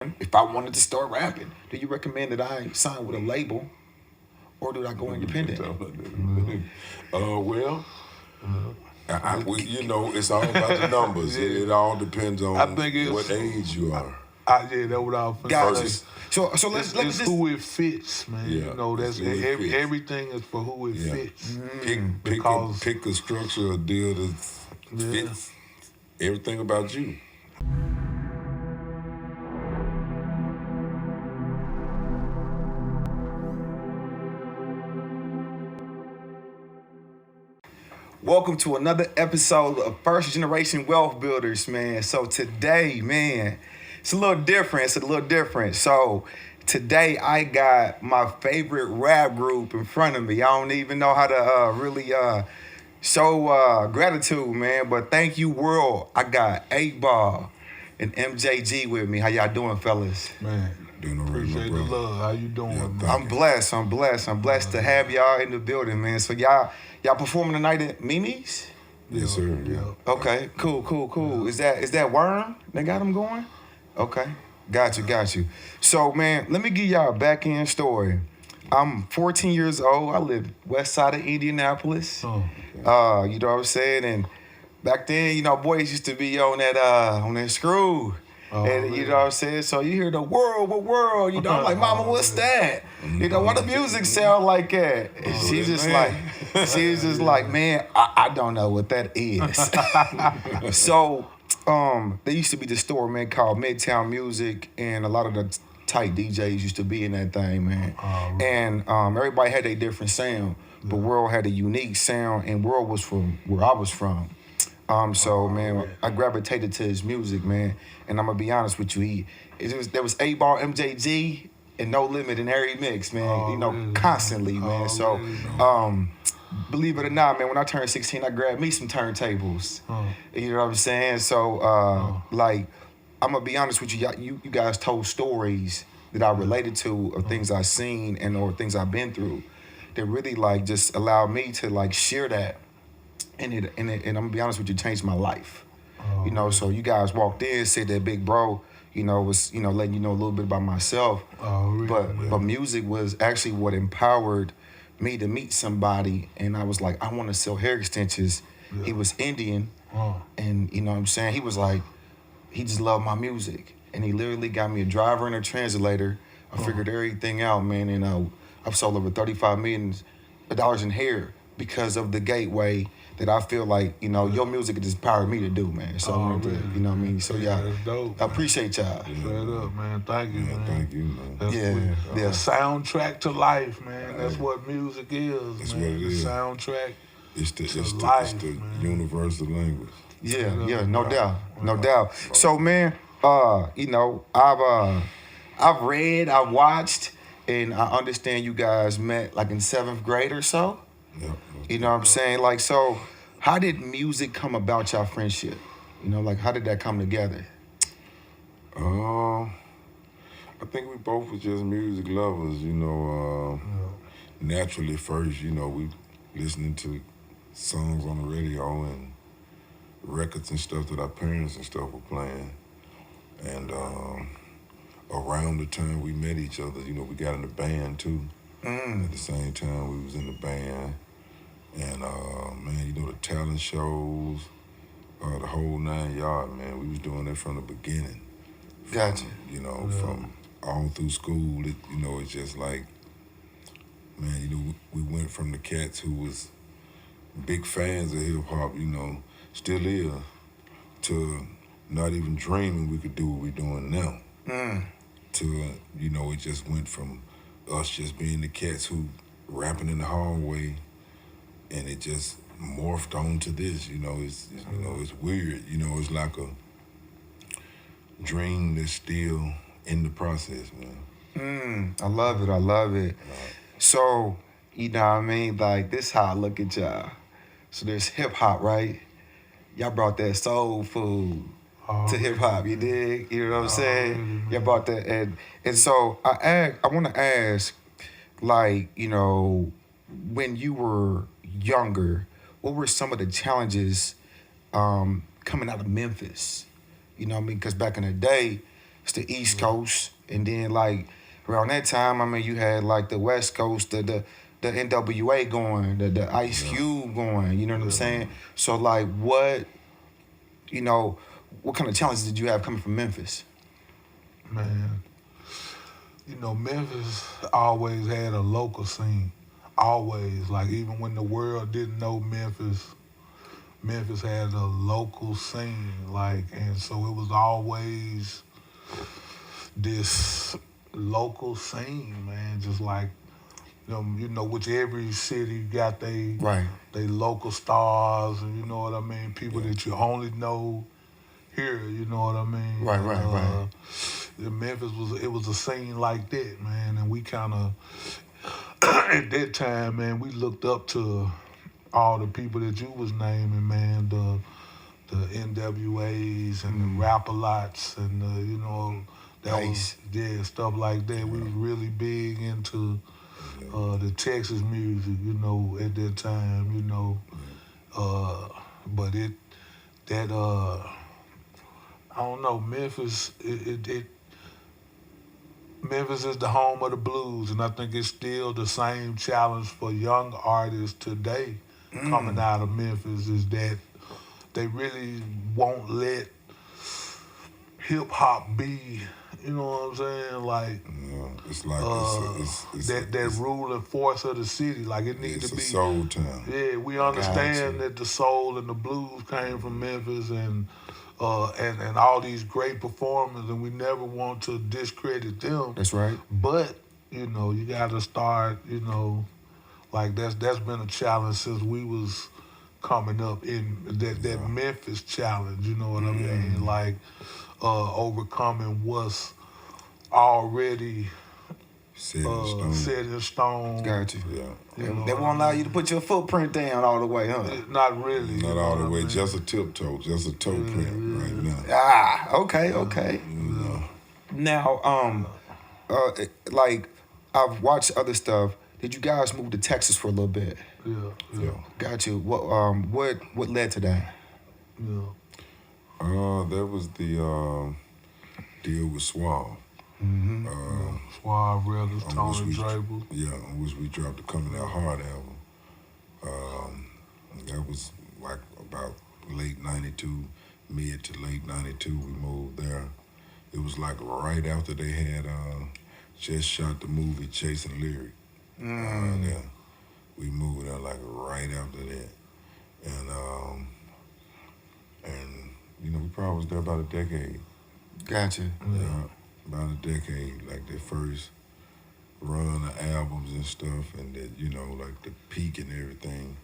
if I wanted to start rapping, do you recommend that I sign with a label or do I go independent? Well, it's all about the numbers. It all depends on what age you are. Yeah, that's what I was finna say. So let's it's who it fits, man. Yeah, That's everything is for who it fits. Pick a structure or deal that fits everything about you. Welcome to another episode of First Generation Wealth Builders, man. So today, man, it's a little different. So today I got my favorite rap group in front of me. I don't even know how to really show gratitude, man. But thank you, world. I got 8 Ball and MJG with me. How y'all doing, fellas? Man, doing all right, appreciate the love. How you doing, man? I'm blessed. I'm blessed to have y'all in the building, man. So y'all performing tonight at Mimi's? Yes, sir. Yeah. Okay, cool. Yeah. Is that Worm? They got them going? Okay, got you. So, man, let me give y'all a back-end story. I'm 14 years old. I live west side of Indianapolis. Oh, okay. You know what I'm saying? And back then, boys used to be on that screw. Oh, and you know what I'm saying? So you hear the world, I'm like, Mama, what's that? Why the music sound like that? And she's just like, man, I don't know what that is. So there used to be this store, man, called Midtown Music, and a lot of the tight DJs used to be in that thing, man. Oh, really? And everybody had a different sound, but World had a unique sound, and World was from where I was from. I gravitated to his music, man. And I'm gonna be honest with you, there was 8 Ball, MJG, and No Limit in every mix, man. Really? Constantly, man. Believe it or not, man, when I turned 16, I grabbed me some turntables. You know what I'm saying? So, I'm gonna be honest with you, you guys told stories that I related to of things I've seen or things I've been through that really just allowed me to share that. And I'm gonna be honest with you, changed my life. So you guys walked in, said that big bro, was letting you know a little bit about myself. Really? But music was actually what empowered me to meet somebody, and I was like, I want to sell hair extensions. Yeah. He was Indian, and you know what I'm saying, he was like, he just loved my music, and he literally got me a driver and a translator. I figured everything out, man, and I've sold over $35 million in hair because of the gateway that I feel like, your music has inspired me to do, man. So, really? You know what I mean? So, that's dope, I appreciate y'all. Straight up, man. Thank you, man. Thank you, man. That's Yeah. A soundtrack to life, man. That's what music is, That's man. what it is. The soundtrack It's the man. universal language. Yeah, no doubt. So, man, I've read, I've watched, and I understand you guys met in 7th grade or so. Yeah. You know what I'm saying? So how did music come about y'all friendship? How did that come together? I think we both were just music lovers, Naturally first, we listening to songs on the radio and records and stuff that our parents and stuff were playing. And around the time we met each other, we got in the band too. At the same time we was in the band. And the talent shows, the whole 9 yard, man. We was doing that from the beginning. Gotcha. From all through school, it's just like, man, we went from the cats who was big fans of hip hop, still is, to not even dreaming we could do what we're doing now. To, it just went from us just being the cats who rapping in the hallway, and it just morphed onto this. It's weird. It's like a dream that's still in the process, man. I love it. So, you know what I mean? This how I look at y'all. So there's hip hop, right? Y'all brought that soul food to hip hop, you dig? You know what I'm saying? Y'all brought that, and so I want to ask, when you were younger, what were some of the challenges coming out of Memphis? You know what I mean? Because back in the day, it's the East Coast, and then like around that time, I mean, you had like the West Coast, the NWA going, the Ice Cube going. You know what I'm saying? So like, you know, what kind of challenges did you have coming from Memphis? Man, you know, Memphis always had a local scene. Always. Like, even when the world didn't know Memphis, Memphis had a local scene. Like, and so it was always this local scene, man. Just like, you know, which every city got they Right. local stars, and you know what I mean? People that you only know here, you know what I mean? Right. Memphis was a scene like that, man, and we kind of at that time, man, we looked up to all the people that you was naming, man, the NWAs and the Rap-A-Lots and you know, that Nice. was stuff like that. We was really big into the Texas music, you know, at that time, you know. But I don't know, Memphis, Memphis is the home of the blues, and I think it's still the same challenge for young artists today coming out of Memphis, is that they really won't let hip hop be, you know what I'm saying? Like, it's like that ruling force of the city. Like, it needs it's to a be. soul town. Yeah, we understand Gotcha. that the soul and the blues came from Memphis, and all these great performers, and we never want to discredit them. That's right. But, you know, you got to start, you know, like that's been a challenge since we was coming up in that Memphis challenge, you know what I mean? Like, overcoming what's already Set in stone. set in stone. Got you. Yeah. You know They what won't I allow you to put your footprint down all the way, huh? mean? Not really. you Not know all what the I way, mean? just a tiptoe, just a toe print right now. Ah, okay. You know. Now, like I've watched other stuff. Did you guys move to Texas for a little bit? Yeah. Got you. What led to that? That was the deal with Suave. Suave Brothers, on Tony which we- Draper. Yeah, on which we dropped the Coming Out Hard album. That was like about late 92, mid to late 92, we moved there. It was like right after they had just shot the movie Chasing Lyric. Yeah. We moved there like right after that. And you know, we probably was there about a decade. Gotcha. Yeah, about a decade, like their first run of albums and stuff, and that, you know, like the peak and everything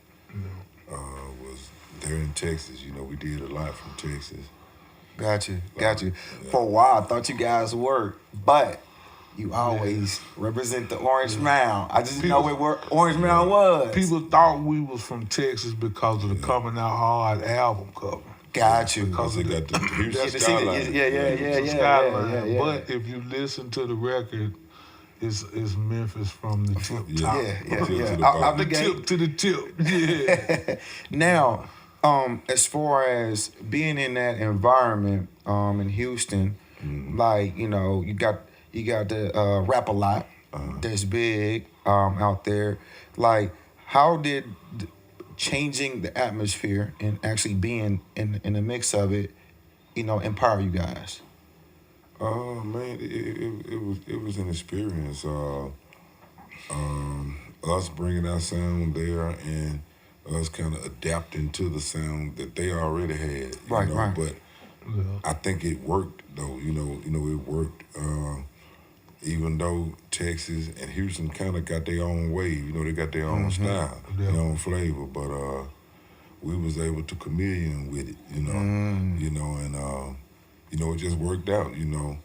was there in Texas. You know, we did a lot from Texas. Got you. Yeah. For a while, I thought you guys were, but you always represent the Orange Mound. I just didn't know where Orange Mound was. People thought we was from Texas because of the Coming Out Hard album cover. Got you. Because they got the Houston Yeah, the skyline. yeah. Skyline. But if you listen to the record, it's Memphis from the tip top. Yeah. Out the gate. Tip to the tip. Yeah. Now, as far as being in that environment, in Houston, like, you know, you got the Rap-A-Lot that's big out there. Like, how did changing the atmosphere and actually being in the mix of it, you know, empower you guys? Oh man, it was an experience. Us bringing our sound there and us kind of adapting to the sound that they already had. Right. But I think it worked though. You know, it worked. Even though Texas and Houston kind of got their own wave, you know, they got their own style, their own flavor, but we was able to chameleon with it, you know, and you know, it just worked out, you know.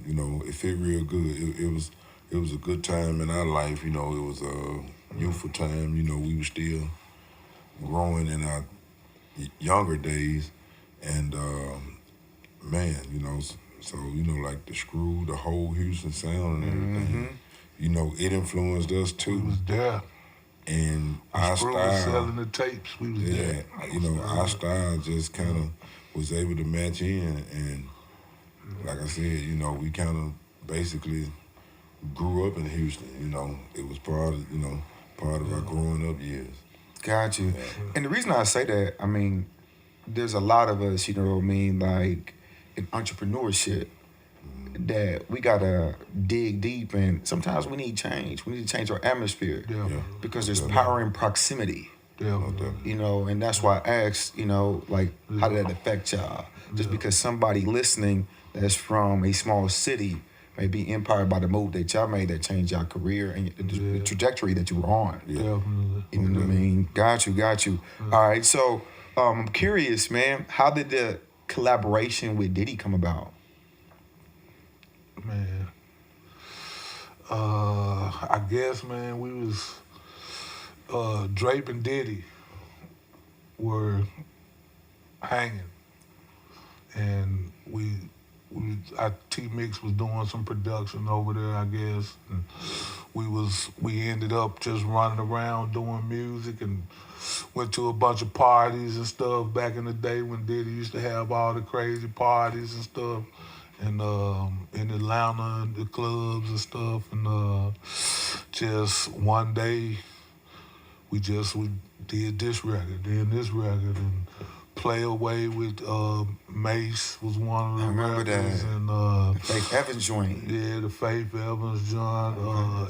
You know, it fit real good. It was a good time in our life, you know. It was a youthful time, you know. We were still growing in our younger days, and man, you know. So, you know, like the Screw, the whole Houston sound and everything, you know, it influenced us too. We was there. And The our Screw was style, selling the tapes. We was there. you know, our style just kind of was able to match in, and like I said, you know, we kind of basically grew up in Houston. You know, it was part of our growing up years. Got you. And the reason I say that, I mean, there's a lot of us, you know what I mean, like in entrepreneurship that we gotta dig deep, and sometimes we need change. We need to change our atmosphere because there's power in proximity. You know, and that's why I asked, you know, like, how did that affect y'all? Just because somebody listening that's from a small city may be inspired by the move that y'all made that changed y'all career and the trajectory that you were on. Definitely. You know what I mean? Got you. All right, so I'm curious, man, how did the collaboration with Diddy come about? Man, I guess, man, we was Drape and Diddy were hanging, and T-Mix was doing some production over there, I guess. And we ended up just running around doing music and went to a bunch of parties and stuff back in the day when Diddy used to have all the crazy parties and stuff. And in Atlanta, the clubs and stuff, and just one day we did this record, then this record, and Play Away with Mace was one of the I remember records, that. and The Faith Evans joint. yeah, the Faith Evans joint,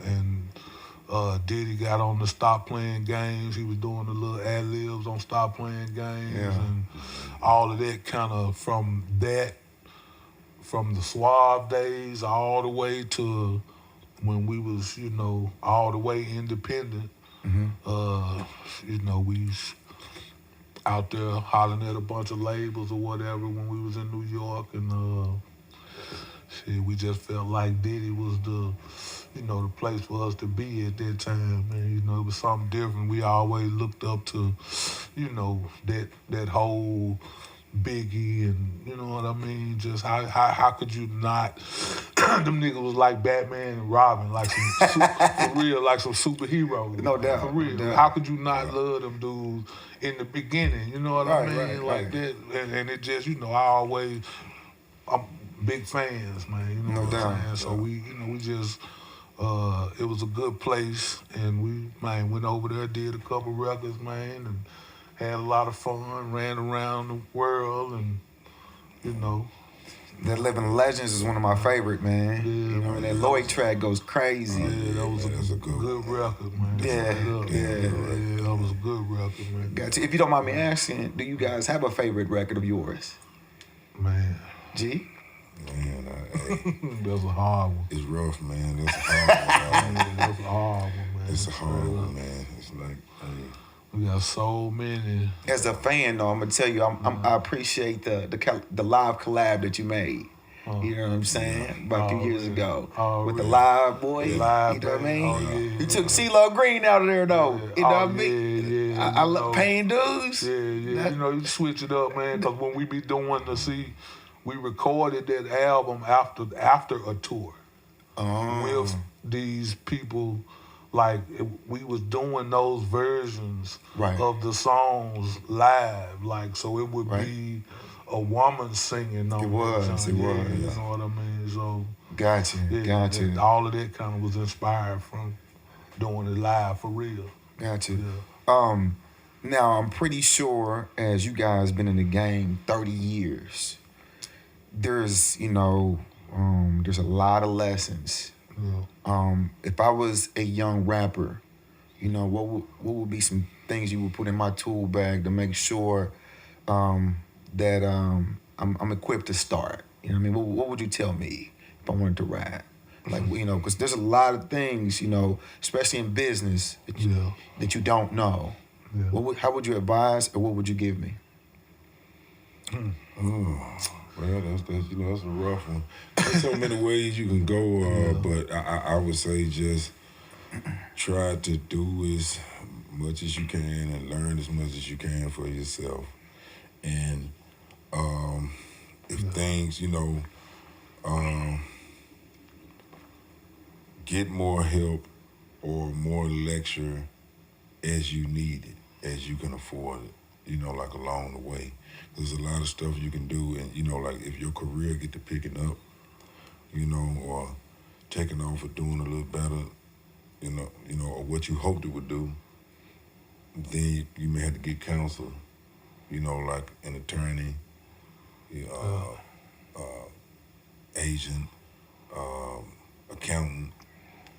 and Diddy got on the Stop Playing Games. He was doing the little ad-libs on Stop Playing Games, and all of that kind of from the Suave days all the way to when we was, you know, all the way independent. You know, we was out there hollering at a bunch of labels or whatever when we was in New York, and shit, we just felt like Diddy was the place for us to be at that time, man. You know, it was something different. We always looked up to, you know, that whole Biggie, and you know what I mean? Just how could you not? Them niggas was like Batman and Robin, like for real, like some superheroes. No doubt. For real. No doubt. How could you not love them dudes in the beginning? You know what I mean? Right, like that, and it just, you know, I'm big fans, man. You know No what doubt. I'm saying? So we just. It was a good place, and we went over there, did a couple records, man, and had a lot of fun, ran around the world, and you know. That Living Legends is one of my favorite, man. Yeah, You know, and that Lloyd track goes crazy. Yeah, that was a good record, man. Yeah. That was a good record, man. Got you. If you don't mind me asking, do you guys have a favorite record of yours? Man, G? Man, that's a hard one. it's rough, man. That's a hard one. Yeah, that's a hard one, man. It's a hard one, man. It's like, We got so many. As a fan, though, I'm gonna tell you, I appreciate the live collab that you made. You know what I'm saying? About a few years ago with the live boy. Live, you know what I mean? oh, yeah. You took CeeLo Green out of there though. Yeah. You know what I mean? Yeah. I love paying dues. Yeah. You know, you switch it up, man. Because when we be doing we recorded that album after a tour with these people. Like, we was doing those versions of the songs live. Like, so it would be a woman singing on It was. You know what I mean? So Got you. all of that kind of was inspired from doing it live for real. Got you. Yeah. Now, I'm pretty sure, as you guys been in the game 30 years, there's a lot of lessons. Yeah. If I was a young rapper, you know, what would be some things you would put in my tool bag to make sure that I'm equipped to start? You know what I mean? What would you tell me if I wanted to rap? Like, you know, because there's a lot of things, you know, especially in business that you don't know. Yeah. How would you advise, or what would you give me? well, that's a rough one. There's so many ways you can go, but I would say just try to do as much as you can and learn as much as you can for yourself. And if things, you know, get more help or more lecture as you need it, as you can afford it. you know, like along the way. There's a lot of stuff you can do, and you know, like if your career get to picking up, you know, or taking off or doing a little better, you know, or what you hoped it would do, then you may have to get counsel, you know, like an attorney, agent, accountant,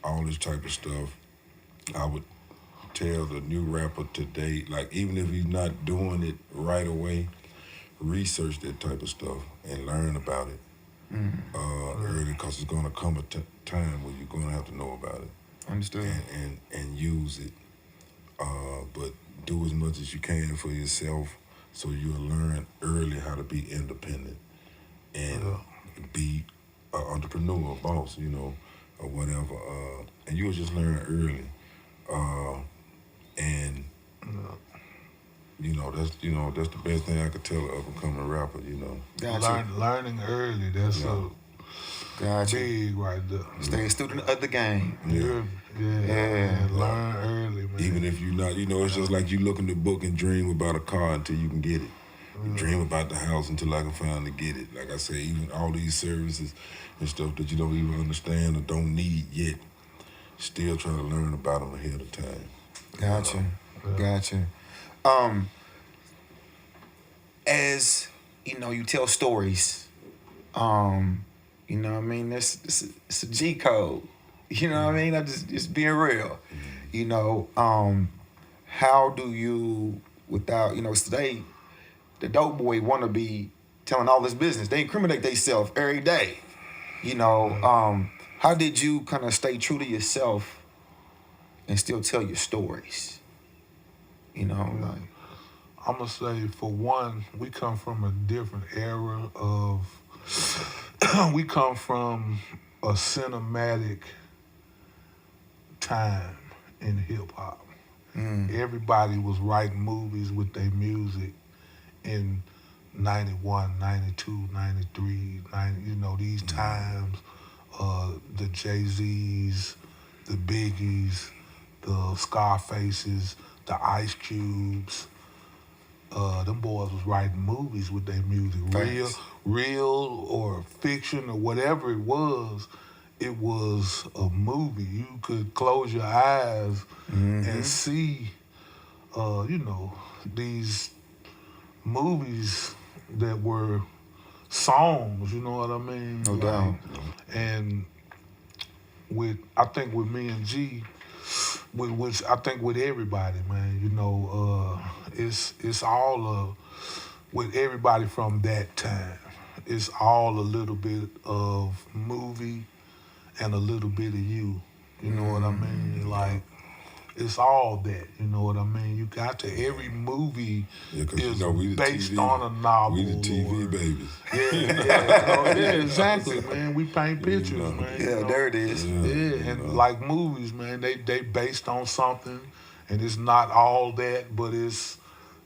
all this type of stuff. I would tell the new rapper today, like even if he's not doing it right away, research that type of stuff and learn about it early, because it's going to come a time where you're going to have to know about it. Understood. And use it. But do as much as you can for yourself so you'll learn early how to be independent and be an entrepreneur, a boss, you know, or whatever. And you'll just learn early. And you know, that's the best thing I could tell an up-and-coming rapper, you know. Gotcha. Learning early, that's Gotcha. big right there. Stay a student of the game. Yeah. Man, learn early, man. Even if you're not, you know, it's just like you look in the book and dream about a car until you can get it. You dream about the house until I can finally get it. Like I say, even all these services and stuff that you don't even understand or don't need yet, still trying to learn about them ahead of time. Gotcha. Gotcha. As you know, you tell stories. You know what I mean? It's a G code. You know what I mean? I just being real. You know, how do you, without, you know, today, the dope boy want to be telling all this business. They incriminate themselves every day. You know, how did you kind of stay true to yourself and still tell your stories? You know, like. I'm going to say, for one, we come from a different era of, we come from a cinematic time in hip-hop. Everybody was writing movies with their music in 91, 92, 93, 90, you know, these times, the Jay-Z's, the Biggies, the Scarfaces, the Ice Cubes. Them boys was writing movies with their music. Real or fiction or whatever it was a movie. You could close your eyes and see, you know, these movies that were songs, you know what I mean? No doubt. And I think with me and G, which I think with everybody, man, you know, it's all with everybody from that time. It's all a little bit of movie and a little bit of you. You know what I mean? Like, it's all that. You know what I mean? You got to, every movie is, you know, we based TV, on a novel. We the TV babies. Yeah, exactly, man. We paint pictures, man. Yeah, you know? there it is. Yeah, and like movies, man, they based on something, and it's not all that, but it's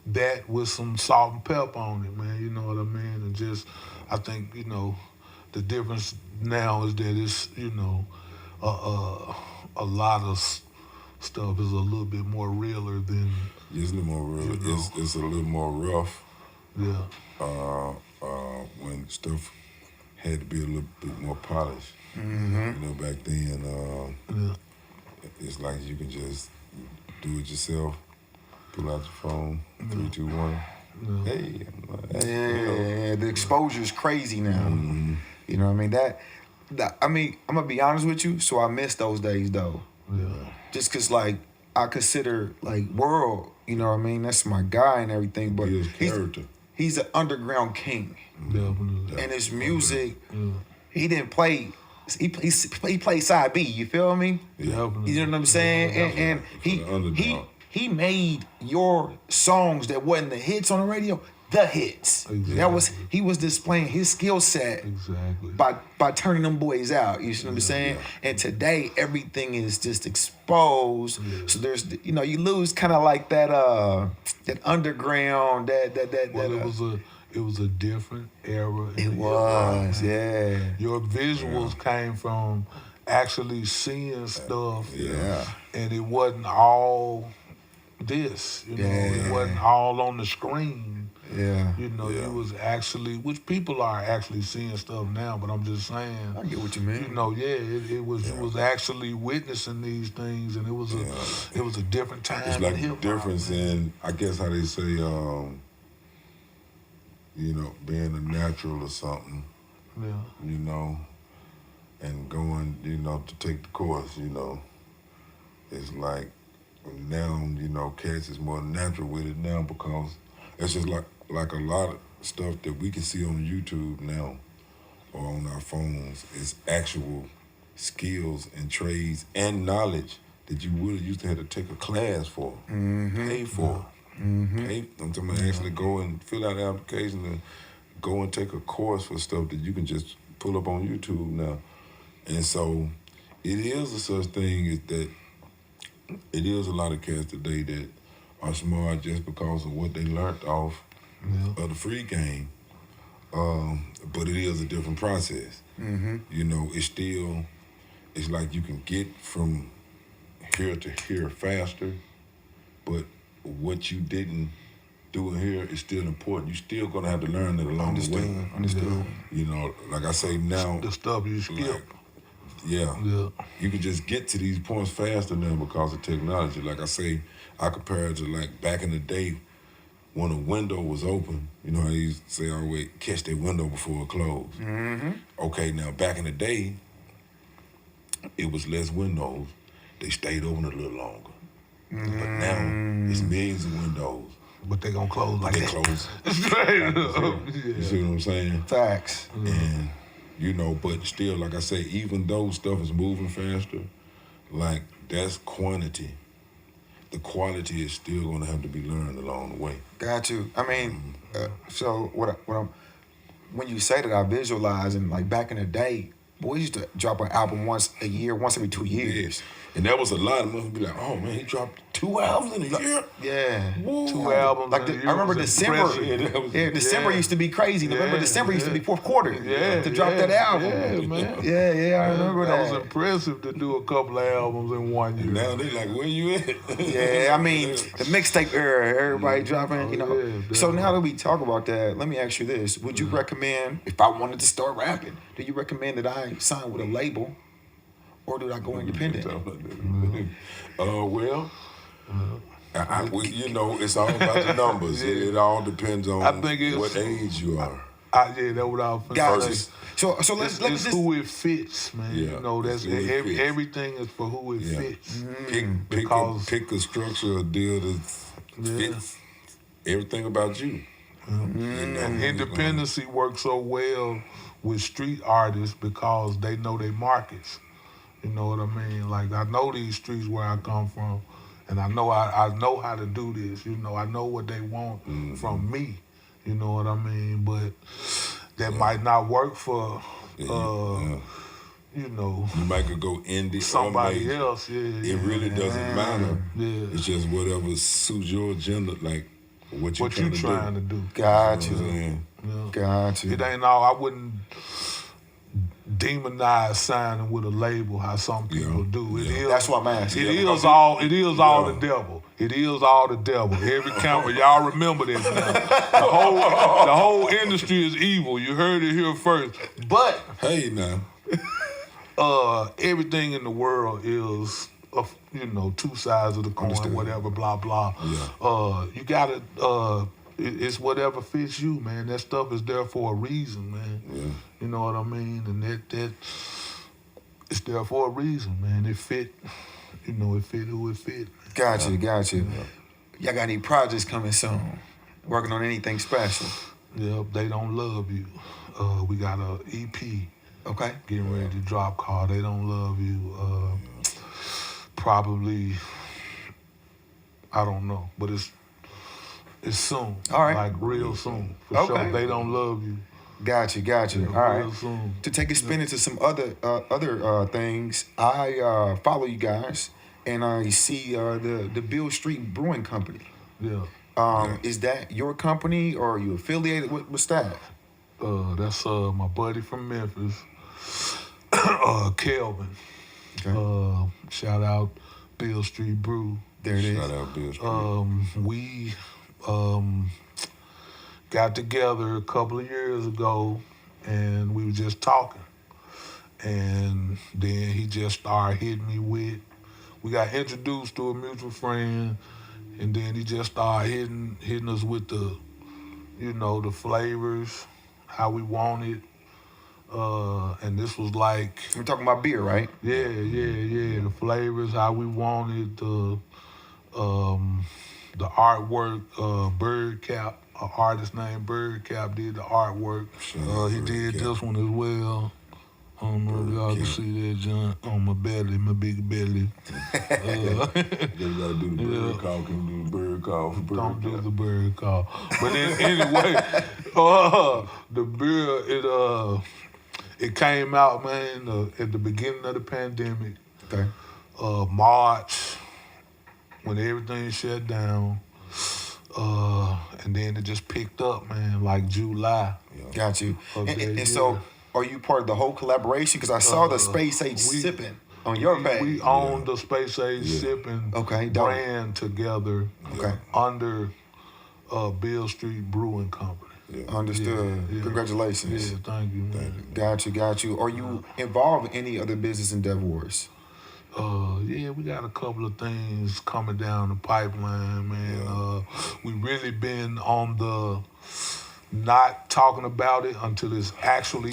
that with some salt and pepper on it, man. You know what I mean? And just, I think, you know, the difference now is that it's, you know, a lot of stuff is a little bit more realer than. It's a little more real. You know. It's a little more rough. Yeah. When stuff had to be a little bit more polished. You know, back then, it's like you can just do it yourself. Pull out your phone, 3, 2, 1. Hey, Yeah, the exposure is crazy now. You know what I mean? That I mean, I'm gonna be honest with you. So I miss those days though. Yeah. Just cause like I consider like World, you know what I mean? That's my guy and everything. But his character. He's an underground king. Definitely. And his music, he didn't play. He played side B. You feel me? Yeah. You know what I'm saying? And he made your songs that wasn't the hits on the radio the hits. Exactly. He was displaying his skill set by turning them boys out. You see what I'm saying? Yeah. And today everything is just exposed. Yeah. So there's, you know, you lose kind of like that underground it was a different era. It was, yeah. Your visuals came from actually seeing stuff. Yeah. And it wasn't all this. You know, Yeah. it wasn't all on the screen. Yeah. You know, Yeah. you was actually, which people are actually seeing stuff now, but I'm just saying. I get what you mean. You know, it was you was actually witnessing these things, and it was a different time. It's like in the hip-hop, difference man. in, I guess how they say, you know, being a natural or something, Yeah. you know, and going, you know, to take the course, you know. It's like now, you know, cats is more natural with it now because it's just like a lot of stuff that we can see on YouTube now or on our phones is actual skills and trades and knowledge that you would have used to have to take a class for, pay for. Pay, I'm talking about actually go and fill out the application and go and take a course for stuff that you can just pull up on YouTube now. And so it is a such thing is that it is a lot of cats today that are smart just because of what they learned off of the free game. But it is a different process. You know, it's like you can get from here to here faster, but what you didn't do here is still important. You're still gonna have to learn it along the way. Understood. You know, like I say now, The stuff you skip. like, yeah, you can just get to these points faster now because of technology. Like I say, I compare it to like back in the day when a window was open. You know how they used to say, always catch that window before it closed. Okay, now back in the day, it was less windows. They stayed open a little longer. But now it's millions of windows. But they gonna close like They that. close. Straight up. You see what I'm saying? Facts. And, you know, but still, like I say, even though stuff is moving faster, like, that's quantity. The quality is still going to have to be learned along the way. Got you. I mean, so when you say that, I visualize, and like back in the day, boys used to drop an album once a year, once every 2 years. Yes. And that was a lot. Must be like, oh, man, he dropped 2 albums in a year? Yeah. Whoa. 2 albums. Like in a year I remember was December. impressive. December used to be crazy. November, Yeah, December used to yeah. be fourth quarter. Yeah, To drop that album. Yeah, man. Yeah, I remember That was that. impressive to do a couple of albums in 1 year. Now they like, where you at? Yeah, I mean, the mixtape era, everybody dropping, you know. yeah, So now that we talk about that, let me ask you this. Would you recommend, if I wanted to start rapping, do you recommend that I sign with a label or do I go independent? Well, you know, it's all about the numbers. It all depends on I think it's- what age you are. Yeah, that's what I was Gotcha. finna say. So let's It's who it fits, man. Yeah, You know, that's it's who it fits. everything is for who it Yeah. fits. Pick a structure or deal that fits everything about you. And independency works so well with street artists because they know their markets. You know what I mean? Like, I know these streets where I come from, and I know how to do this. You know, I know what they want from me. You know what I mean? But that might not work for, you know, You might could go indie somebody or major. else. Yeah, It really doesn't matter. Yeah. It's just whatever suits your agenda, like what you What you trying to do? Got You know what I'm you. saying? Yeah. Got you. It ain't all. I wouldn't demonize signing with a label how some people do. It is. That's what I'm asking. It is all. It is all the devil. It is all the devil. Every camera, y'all remember this now. The whole industry is evil. You heard it here first. But Hey, now. everything in the world is, you know, 2 sides of the coin. Understood. Whatever, blah blah. Yeah. You gotta. It's whatever fits you, man. That stuff is there for a reason, man. Yeah. You know what I mean? And that it's there for a reason, man. It fit, you know, it fit who it fit. Got you. Y'all got any projects coming soon? Working on anything special? Yep, They Don't Love You. We got a EP Okay. getting ready to drop called They Don't Love You. Probably, I don't know, but it's soon. All right. Like real soon. For Okay. sure. They Don't Love You. Got you. All Real right. soon. To take a spin into some other things, I follow you guys, and I see the Bill Street Brewing Company. Yeah. Is that your company, or are you affiliated with that? That's my buddy from Memphis, Kelvin. Okay. Shout out Bill Street Brew. There it is. Shout out Bill Street. We got together a couple of years ago, and we were just talking. And then he just started hitting me with, we got introduced to a mutual friend, and then he just started hitting us with the, the flavors, how we want it. And this was like, We're talking about beer, right? yeah, the flavors, how we wanted, the artwork, Bird Cap, an artist named Bird Cap did the artwork. He did this one as well. I don't know if y'all can see that, John, on my belly, my big belly. You gotta do the bird call. Can you do the bird call? Don't do the bird call. But then, anyway, the beer, it came out, man, at the beginning of the pandemic. Okay. March, when everything shut down. And then it just picked up, man, like July. Got you. of that And year. so, are you part of the whole collaboration? Because I saw the Space Age sipping on your page. We own the Space Age Sipping Okay, dope. brand together Okay. under Bill Street Brewing Company. Understood. Yeah. Congratulations. Yeah, thank you, man. Got you. Are you involved in any other business endeavors? Yeah, we got a couple of things coming down the pipeline, man. We really been on the not talking about it until it's actually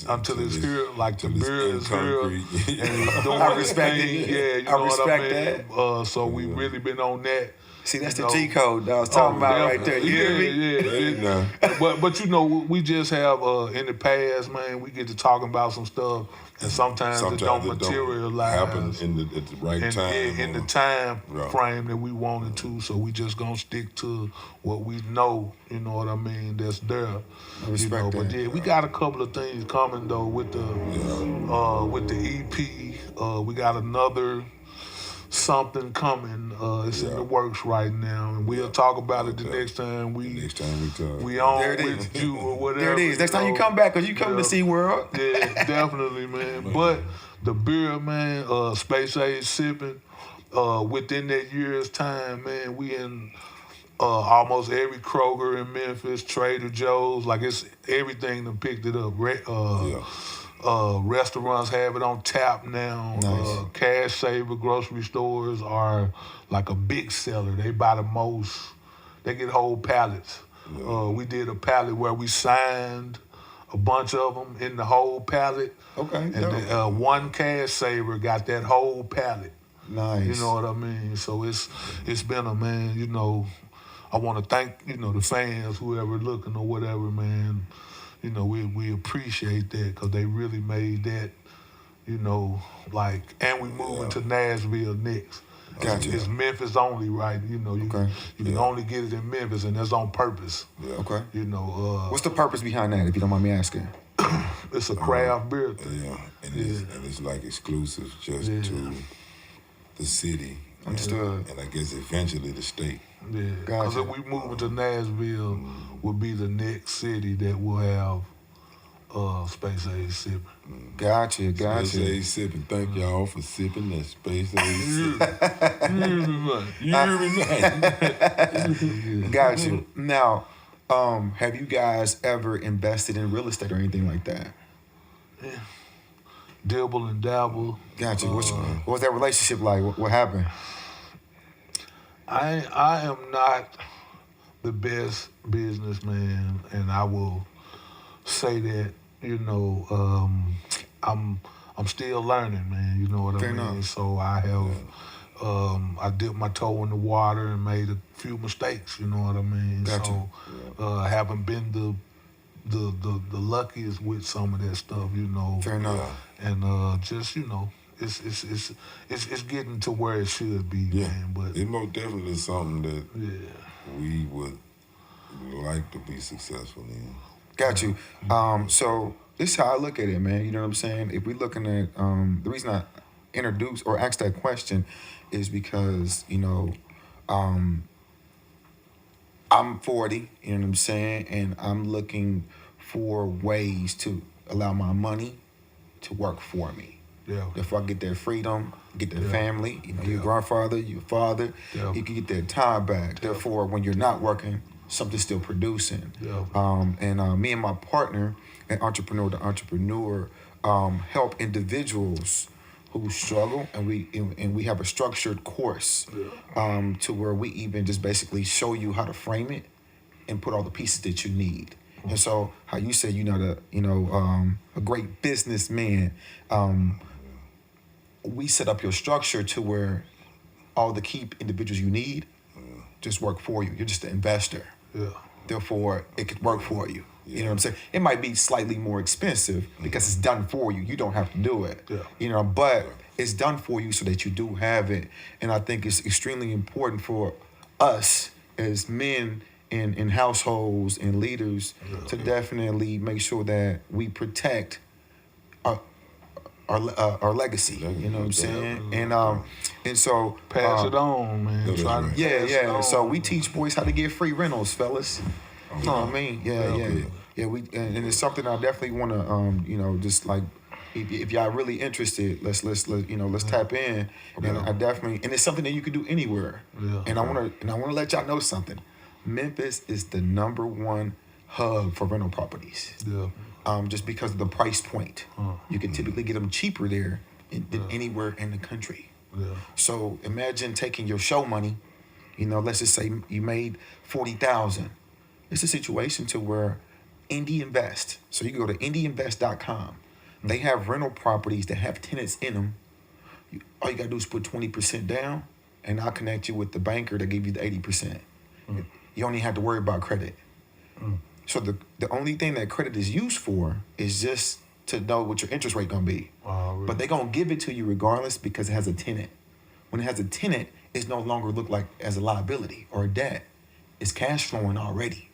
until it's here, like the beer is here, and it's doing I respect its thing. it. Yeah, you I know respect what I mean? So we really been on that. See, that's You the know, G code that I was talking about right there. You hear me? Yeah. But we just have in the past, man, we get to talking about some stuff, and sometimes it don't materialize. Happen at the right time. In the time Right. frame that we wanted to, so we just gonna stick to what we know. You know what I mean? That's there. respect But that. yeah, we got a couple of things coming though with the EP. We got another something coming. It's in the works right now, and we'll talk about it the next time Next time we talk. we on There it with is. you or whatever. There it is. Next time you know. come back, because you come to Yeah. SeaWorld. Yeah, definitely, man. But the beer, man, Space Age Sipping, within that year's time, man, we in almost every Kroger in Memphis, Trader Joe's, like it's everything that picked it up. Restaurants have it on tap now. Nice. Cash Saver grocery stores are like a big seller. They buy the most. They get whole pallets. We did a pallet where we signed a bunch of them in the whole pallet. Okay, And dope. then, one Cash Saver got that whole pallet. Nice. You know what I mean? So it's been a, man, I want to thank, the fans, whoever looking or whatever, man. We appreciate that because they really made that, and we moving to Nashville next. Gotcha. It's Memphis only, right? You can only get it in Memphis, and that's on purpose. Okay. What's What's the purpose behind that, if you don't mind me asking? it's a craft beer thing. Yeah, and it's like exclusive just to the city. Understood. And I guess eventually the state. Yeah, because Gotcha. if we move to Nashville, will be the next city that will have Space Age Sipping. Gotcha. Space Age Sipping. Thank y'all for sipping that Space Age Sipping. You hear me, man? Got you. Now, have you guys ever invested in real estate or anything like that? Dibble and dabble. Got you. What was that relationship like? What happened? I am not the best businessman, and I will say that. I'm still learning, man. You know what Fair I mean? enough. So I have I dipped my toe in the water and made a few mistakes. You know what I mean? Gotcha. So I haven't been the luckiest with some of that stuff. Fair enough. And just it's getting to where it should be, man. But It's most definitely something that we would like to be successful in. Got you. So this is how I look at it, man. You know what I'm saying? If we're looking at the reason I introduced or asked that question is because I'm 40. You know what I'm saying? And I'm looking for ways to allow my money to work for me. Yeah. Therefore, I get that freedom, get that family. You know, your Yeah. grandfather, your father. Yeah. You can get that time back. Therefore, when you're not working, something's still producing. Yeah. Me and my partner, an entrepreneur to entrepreneur, help individuals who struggle, and we have a structured course to where we even just basically show you how to frame it and put all the pieces that you need. And so, how you say you're not a great businessman, we set up your structure to where all the key individuals you need just work for you. You're just an investor. Yeah. Therefore, it could work for you. You know what I'm saying? It might be slightly more expensive because it's done for you. You don't have to do it. Yeah. You know, but it's done for you so that you do have it. And I think it's extremely important for us as men in households and leaders to definitely make sure that we protect our legacy. You know what I'm saying? And so Pass it on, man. That's Try to right. pass yeah, it yeah. on. So we teach boys how to get free rentals, fellas. You know what I mean? Yeah, Yeah. yeah. Yeah, we and it's something I definitely want to just like if y'all really interested, let's tap in. And I definitely and it's something that you can do anywhere. Yeah. And I want to let y'all know something. Memphis is the #1 hub for rental properties. Yeah. Just because of the price point. You can typically get them cheaper there than anywhere in the country. Yeah. So imagine taking your show money, let's just say you made $40,000. It's a situation to where Indie Invest. So you can go to indieinvest.com. They have rental properties that have tenants in them. All you gotta do is put 20% down, and I'll connect you with the banker that gave you the 80%. You don't even have to worry about credit. So the only thing that credit is used for is just to know what your interest rate gonna be. Really? But they're gonna give it to you regardless because it has a tenant. When it has a tenant, it's no longer look like as a liability or a debt. It's cash flowing already.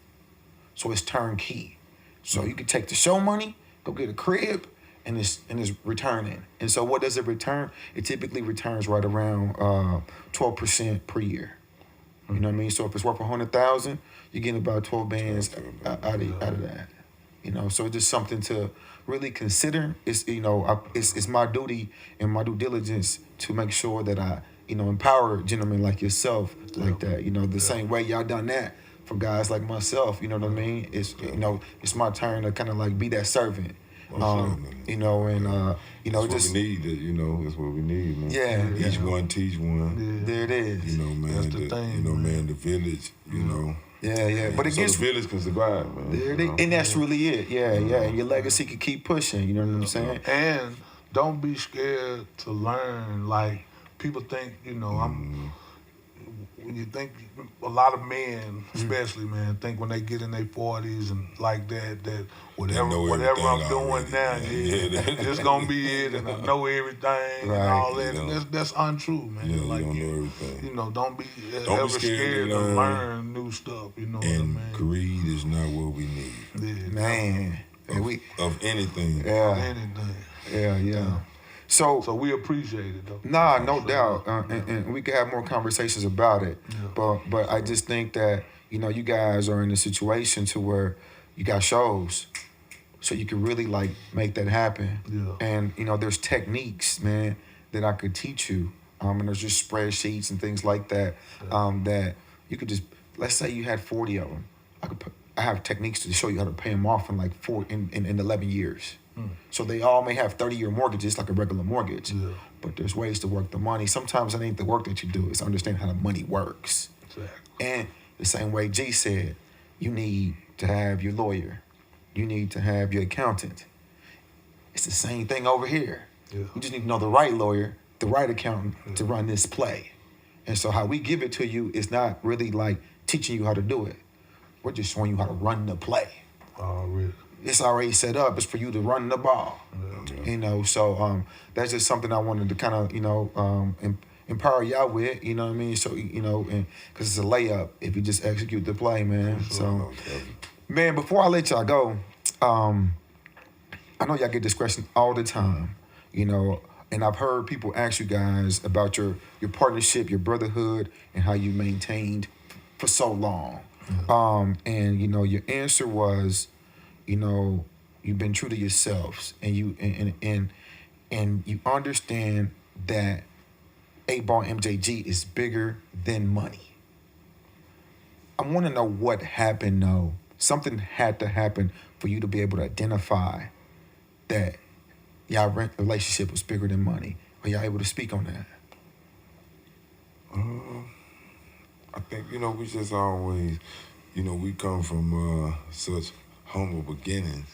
So it's turnkey. So you can take the show money, go get a crib, and it's returning. And so what does it return? It typically returns right around 12% per year. You know what I mean? So if it's worth 100,000, you're getting about 12 bands out of that. So it's just something to really consider. It's it's my duty and my due diligence to make sure that I empower gentlemen like yourself like that. The same way y'all done that for guys like myself. You know what I mean? It's it's my turn to kind of like be that servant. That's just what we need. That's what we need, man. Yeah. Each one teach one. There it is. Man. That's the thing, Man. The village. Yeah. But it so gets the village can survive, man. there it is. And that's really it. Yeah. And your legacy can keep pushing. You know what I'm saying? And don't be scared to learn. Like people think, when you think a lot of men, especially think when they get in their 40s and like that whatever I'm doing already, now, it's gonna be it, and I know everything and all that. And that's untrue, man. Yeah, you like don't know everything. Don't be Don't ever be scared to to learn new stuff. You know And what I mean? greed is not what we need. Yeah, Man. And Of anything. anything. Yeah. So we appreciate it though. Nah, no doubt, and we could have more conversations about it. Yeah. But I just think that you guys are in a situation to where you got shows, so you can really like make that happen. Yeah. And there's techniques, man, that I could teach you. And there's just spreadsheets and things like that. That you could just let's say you had 40 of them. I have techniques to show you how to pay them off in like 11 years. So they all may have 30-year mortgages like a regular mortgage, but there's ways to work the money. Sometimes it ain't the work that you do, it's understand how the money works. Exactly. And the same way G said, you need to have your lawyer. You need to have your accountant. It's the same thing over here. Yeah. You just need to know the right lawyer, the right accountant to run this play. And so how we give it to you is not really like teaching you how to do it. We're just showing you how to run the play. Really? It's already set up. It's for you to run the ball. So that's just something I wanted to kind of, empower y'all with, you know what I mean? So, and because it's a layup if you just execute the play, man. So, man, before I let y'all go, I know y'all get this question all the time, and I've heard people ask you guys about your partnership, your brotherhood, and how you maintained for so long. And, your answer was, you've been true to yourselves, and and you understand that 8-Ball MJG is bigger than money. I want to know what happened though. Something had to happen for you to be able to identify that y'all relationship was bigger than money. Are y'all able to speak on that? I think, we just always, we come from such humble beginnings.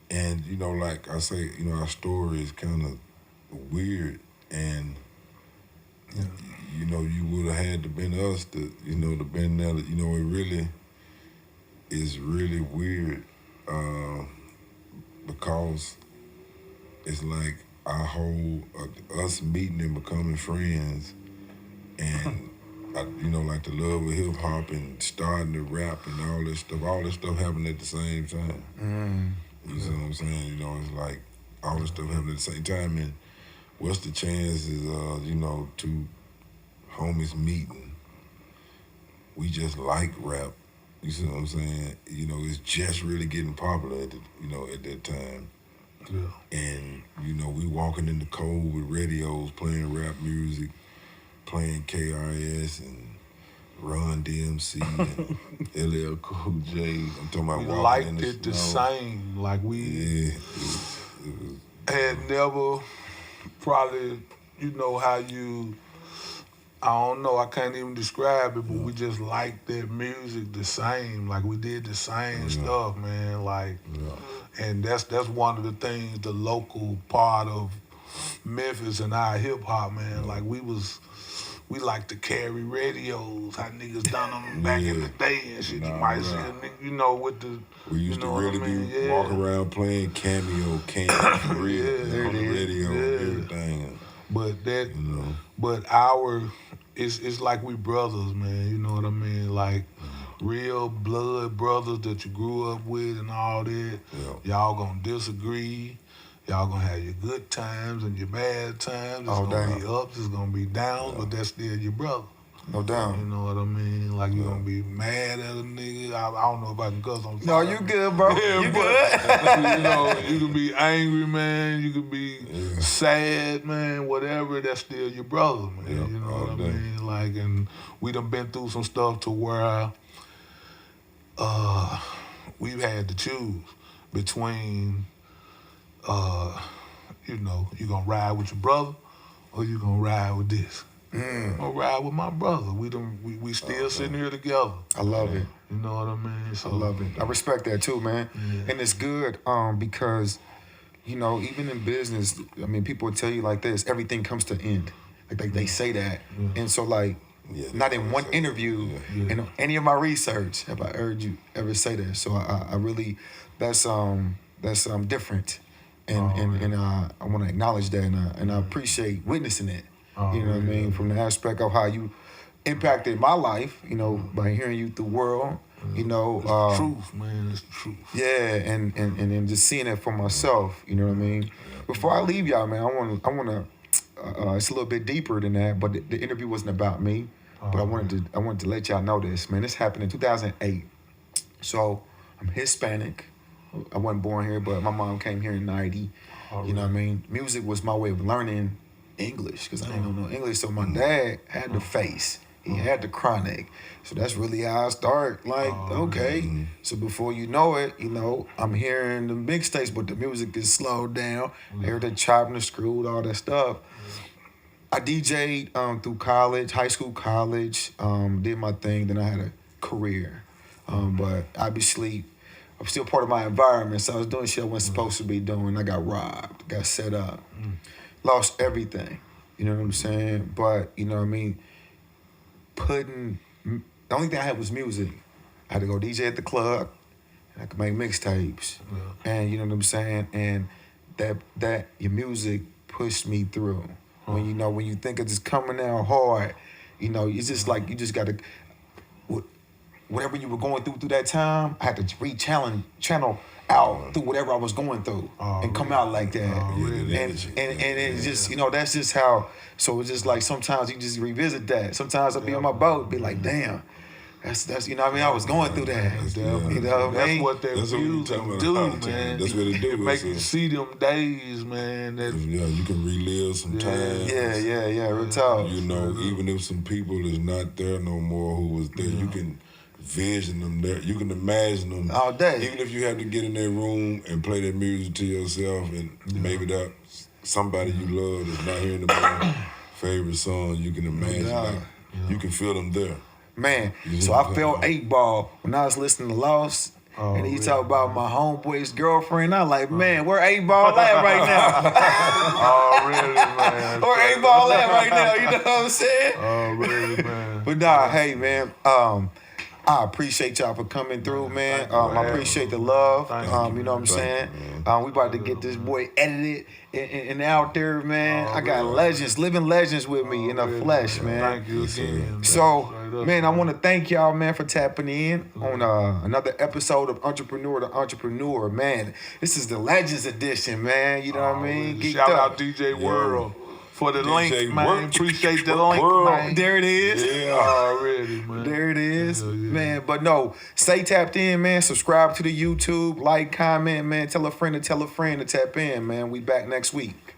And, like I say, our story is kind of weird. And, you would have had to been us to, to been there. It really is really weird because it's like our whole, us meeting and becoming friends and, like the love of hip hop and starting to rap and all this stuff happened at the same time. You see what I'm saying? It's like all this stuff happened at the same time. And what's the chances, two homies meeting? We just like rap. You see what I'm saying? It's just really getting popular at at that time. Yeah. And, we walking in the cold with radios, playing rap music, playing KRS and Run DMC and LL Cool J. I'm talking about we walking liked in the it the snow. same. Like we Yeah, it was had never probably, how you, I don't know, I can't even describe it, but we just liked that music the same. Like we did the same stuff, man. Like, and that's one of the things, the local part of Memphis and our hip hop, man. Like we like to carry radios, how niggas done them back in the day and shit. You might see a nigga, with the, we used to really be Yeah. walking around playing cameo for real on the radio and everything. But that, but it's like we brothers, man. You know what I mean? Like real blood brothers that you grew up with and all that. Yeah. Y'all gonna disagree. Y'all gonna have your good times and your bad times. It's gonna be ups, it's gonna be downs, but that's still your brother. No doubt. You know what I mean? Like you gonna be mad at a nigga. I don't know if I can cuss on. No, you good, bro. Yeah, you good. You can be angry, man. You can be sad, man. Whatever. That's still your brother, man. Yeah, You know what I mean? Like, and we done been through some stuff to where we've had to choose between, you gonna ride with your brother or you gonna ride with this. I'm gonna ride with my brother. We still sitting here together. I love it. You know what I mean? So, I love it. I respect that too, man. Yeah. And it's good because, even in business, I mean, people will tell you like this, everything comes to an end. Like they say that. And so like, not in one interview, in any of my research, have I heard you ever say that. So I really, that's different. And I want to acknowledge that and I appreciate witnessing it. You know what I mean? From the aspect of how you impacted my life, by hearing you through the world, It's the truth, man. It's the truth. Yeah, and then just seeing it for myself, you know what I mean? Before I leave y'all, man, I want to it's a little bit deeper than that, but the interview wasn't about me. But I wanted to let y'all know this, man. This happened in 2008. So I'm Hispanic. I wasn't born here, but my mom came here in 90. You know what I mean? Music was my way of learning English because I didn't know no English. So my dad had the face. He had the chronic. So that's really how I start. Like, okay. So before you know it, I'm hearing the mixtapes, but the music is slowed down. I heard the chopping, the screwed, all that stuff. I DJ'd through college, high school, college, did my thing. Then I had a career. But obviously, I'm still part of my environment. So I was doing shit I wasn't supposed to be doing. I got robbed, got set up, lost everything. You know what I'm saying? But, you know what I mean? The only thing I had was music. I had to go DJ at the club. And I could make mixtapes. And you know what I'm saying? And that your music pushed me through. When you think of just coming out hard, it's just like you just gotta whatever you were going through that time, I had to channel out through whatever I was going through and come out like that. Really? And it's just, that's just how, so it's just like sometimes you just revisit that. Sometimes I'll be on my boat, be like, damn, That's you know what I mean. I was going through that. You know what I That's mean? what that That's what we music talking about do, all the time. man. That's what it do. It make It's you see them days, man. That Yeah, you can relive some time. Yeah. Real talk. You know, even if some people is not there no more who was there, you can vision them there. You can imagine them All day. Even if you have to get in their room and play that music to yourself, and maybe that somebody you love is not hearing the favorite song, you can imagine you can feel them there. Man, so I felt 8 Ball when I was listening to Lost. And he talked about my homeboy's girlfriend. I'm like, man, where 8 Ball at right now? already, man. Where 8 Ball at right now? You know what I'm saying? Already, man. But nah, hey, man. I appreciate y'all for coming through, man. I appreciate the love. You know what I'm saying? We about to get this boy edited and out there, man. I got legends, living legends with me in the flesh, man. Thank you again. So, man, I want to thank y'all, man, for tapping in on another episode of Entrepreneur to Entrepreneur, man. This is the Legends edition, man. You know what I mean? Geeked Shout up. out DJ World for the DJ link, man. World. Appreciate the link, man. There it is. Yeah. Already, man. There it is, Yeah. man. But no, stay tapped in, man. Subscribe to the YouTube, like, comment, man. Tell a friend to tap in, man. We back next week.